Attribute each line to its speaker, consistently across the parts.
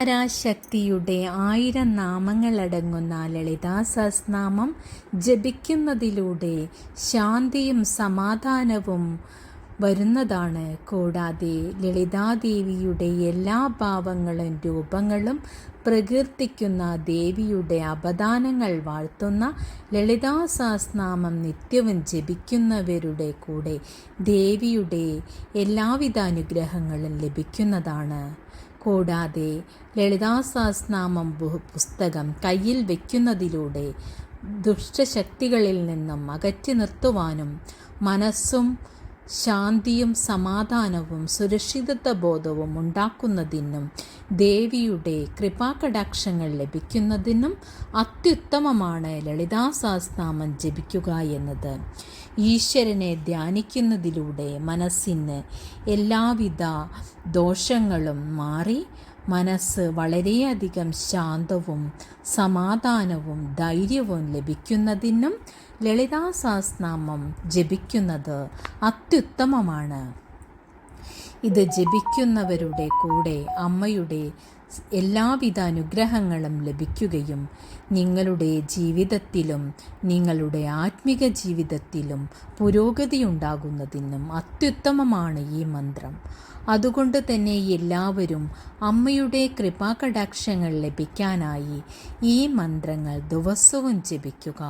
Speaker 1: പരാശക്തിയുടെ 1000 നാമങ്ങളടങ്ങുന്ന ലളിതാ സഹസ്രനാമം ജപിക്കുന്നതിലൂടെ ശാന്തിയും സമാധാനവും വരുന്നതാണ്. കൂടാതെ ലളിതാദേവിയുടെ എല്ലാ ഭാവങ്ങളും രൂപങ്ങളും പ്രകീർത്തിക്കുന്ന ദേവിയുടെ അപദാനങ്ങൾ വാഴ്ത്തുന്ന ലളിതാ സഹസ്രനാമം നിത്യവും ജപിക്കുന്നവരുടെ കൂടെ ദേവിയുടെ എല്ലാവിധ അനുഗ്രഹങ്ങളും ലഭിക്കുന്നതാണ്. കൂടാതെ ലളിതാ സഹസ്രനാമം പുസ്തകം കയ്യിൽ വയ്ക്കുന്നതിലൂടെ ദുഷ്ടശക്തികളിൽ നിന്നും അകറ്റി നിർത്തുവാനും മനസ്സും ശാന്തിയും സമാധാനവും സുരക്ഷിതത്വ ബോധവും ഉണ്ടാക്കുന്നതിനും ദേവിയുടെ കൃപാകടാക്ഷങ്ങൾ ലഭിക്കുന്നതിനും അത്യുത്തമമാണ് ലളിതാ സഹസ്രനാമം ജപിക്കുക എന്നത്. ഈശ്വരനെ ധ്യാനിക്കുന്നതിലൂടെ മനസ്സിന് എല്ലാവിധ ദോഷങ്ങളും മാറി മനസ്സ് വളരെയധികം ശാന്തവും സമാധാനവും ധൈര്യവും ലഭിക്കുന്നതിനും ലളിതാ സഹസ്രനാമം ജപിക്കുന്നത് അത്യുത്തമമാണ്. ഇത് ജപിക്കുന്നവരുടെ കൂടെ അമ്മയുടെ എല്ലാവിധ അനുഗ്രഹങ്ങളും ലഭിക്കുകയും നിങ്ങളുടെ ജീവിതത്തിലും നിങ്ങളുടെ ആത്മിക ജീവിതത്തിലും പുരോഗതി ഉണ്ടാകുന്നതിനും അത്യുത്തമമാണ് ഈ മന്ത്രം. അതുകൊണ്ട് തന്നെ എല്ലാവരും അമ്മയുടെ കൃപാകടാക്ഷങ്ങൾ ലഭിക്കാനായി ഈ മന്ത്രങ്ങൾ ദിവസവും ജപിക്കുക.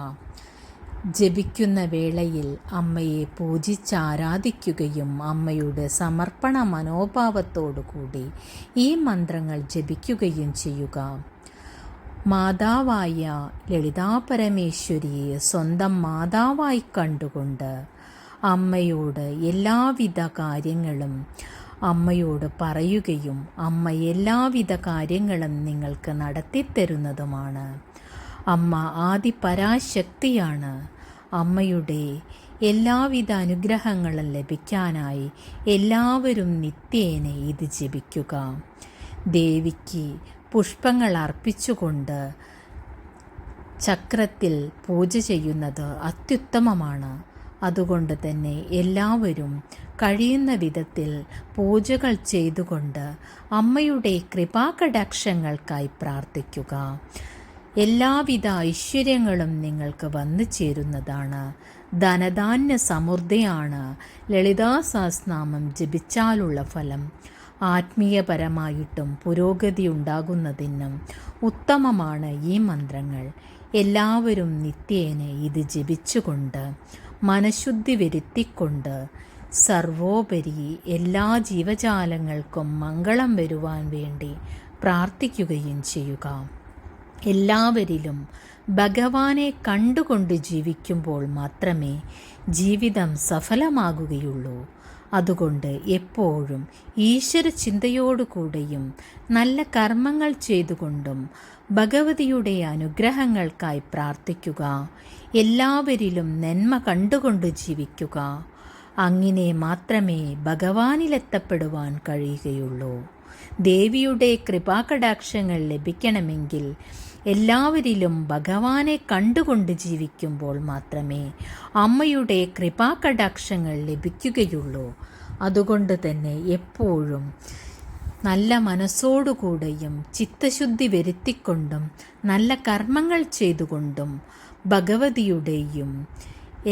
Speaker 1: ജപിക്കുന്ന വേളയിൽ അമ്മയെ പൂജിച്ചാരാധിക്കുകയും അമ്മയുടെ സമർപ്പണ മനോഭാവത്തോടുകൂടി ഈ മന്ത്രങ്ങൾ ജപിക്കുകയും ചെയ്യുക. മാതാവായ ലളിതാ പരമേശ്വരിയെ സ്വന്തം മാതാവായി കണ്ടുകൊണ്ട് അമ്മയോട് എല്ലാവിധ കാര്യങ്ങളും അമ്മയോട് പറയുകയും അമ്മ എല്ലാവിധ കാര്യങ്ങളും നിങ്ങൾക്ക് നടത്തിത്തരുന്നതുമാണ്. അമ്മ ആദിപരാശക്തിയാണ്. അമ്മയുടെ എല്ലാവിധ അനുഗ്രഹങ്ങളും ലഭിക്കാനായി എല്ലാവരും നിത്യേന ഇത് ജപിക്കുക. ദേവിക്ക് പുഷ്പങ്ങൾ അർപ്പിച്ചുകൊണ്ട് ചക്രത്തിൽ പൂജ ചെയ്യുന്നത് അത്യുത്തമമാണ്. അതുകൊണ്ട് തന്നെ എല്ലാവരും കഴിയുന്ന വിധത്തിൽ പൂജകൾ ചെയ്തുകൊണ്ട് അമ്മയുടെ കൃപാകടാക്ഷങ്ങൾക്കായി പ്രാർത്ഥിക്കുക. എല്ലാവിധ ഐശ്വര്യങ്ങളും നിങ്ങൾക്ക് വന്നു ചേരുന്നതാണ്. ധനധാന്യ സമൃദ്ധിയാണ് ലളിതാ സഹസ്രനാമം ജപിച്ചാലുള്ള ഫലം. ആത്മീയപരമായിട്ടും പുരോഗതി ഉണ്ടാകുന്നതിനും ഉത്തമമാണ് ഈ മന്ത്രങ്ങൾ. എല്ലാവരും നിത്യേന ഇത് ജപിച്ചുകൊണ്ട് മനഃശുദ്ധി വരുത്തിക്കൊണ്ട് സർവോപരി എല്ലാ ജീവജാലങ്ങൾക്കും മംഗളം വരുവാൻ വേണ്ടി പ്രാർത്ഥിക്കുകയും ചെയ്യുക. എല്ലാവരിലും ഭഗവാനെ കണ്ടുകൊണ്ട് ജീവിക്കുമ്പോൾ മാത്രമേ ജീവിതം സഫലമാകുകയുള്ളൂ. അതുകൊണ്ട് എപ്പോഴും ഈശ്വര ചിന്തയോടുകൂടെയും നല്ല കർമ്മങ്ങൾ ചെയ്തുകൊണ്ടും ഭഗവതിയുടെ അനുഗ്രഹങ്ങൾക്കായി പ്രാർത്ഥിക്കുക. എല്ലാവരിലും നന്മ കണ്ടുകൊണ്ട് ജീവിക്കുക. അങ്ങനെ മാത്രമേ ഭഗവാനിലെത്തപ്പെടുവാൻ കഴിയുകയുള്ളൂ. ദേവിയുടെ കൃപാകടാക്ഷങ്ങൾ ലഭിക്കണമെങ്കിൽ എല്ലാവരിലും ഭഗവാനെ കണ്ടുകൊണ്ട് ജീവിക്കുമ്പോൾ മാത്രമേ അമ്മയുടെ കൃപാകടാക്ഷങ്ങൾ ലഭിക്കുകയുള്ളൂ. അതുകൊണ്ട് തന്നെ എപ്പോഴും നല്ല മനസ്സോടുകൂടെയും ചിത്തശുദ്ധി വരുത്തിക്കൊണ്ടും നല്ല കർമ്മങ്ങൾ ചെയ്തുകൊണ്ടും ഭഗവതിയുടെയും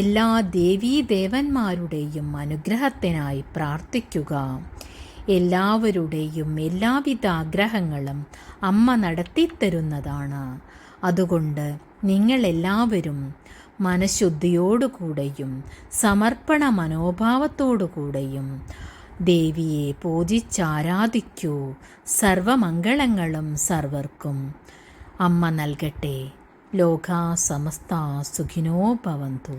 Speaker 1: എല്ലാ ദേവീദേവന്മാരുടെയും അനുഗ്രഹത്തിനായി പ്രാർത്ഥിക്കുക. എല്ലാവരുടെയും എല്ലാവിധ ആഗ്രഹങ്ങളും അമ്മ നടത്തിത്തരുന്നതാണ്. അതുകൊണ്ട് നിങ്ങളെല്ലാവരും മനഃശുദ്ധിയോടുകൂടെയും സമർപ്പണ മനോഭാവത്തോടുകൂടെയും ദേവിയെ പൂജിച്ചാരാധിക്കൂ. സർവമംഗളങ്ങളും സർവർക്കും അമ്മ നൽകട്ടെ. ലോകാ സമസ്ത സുഖിനോ ഭവന്തു.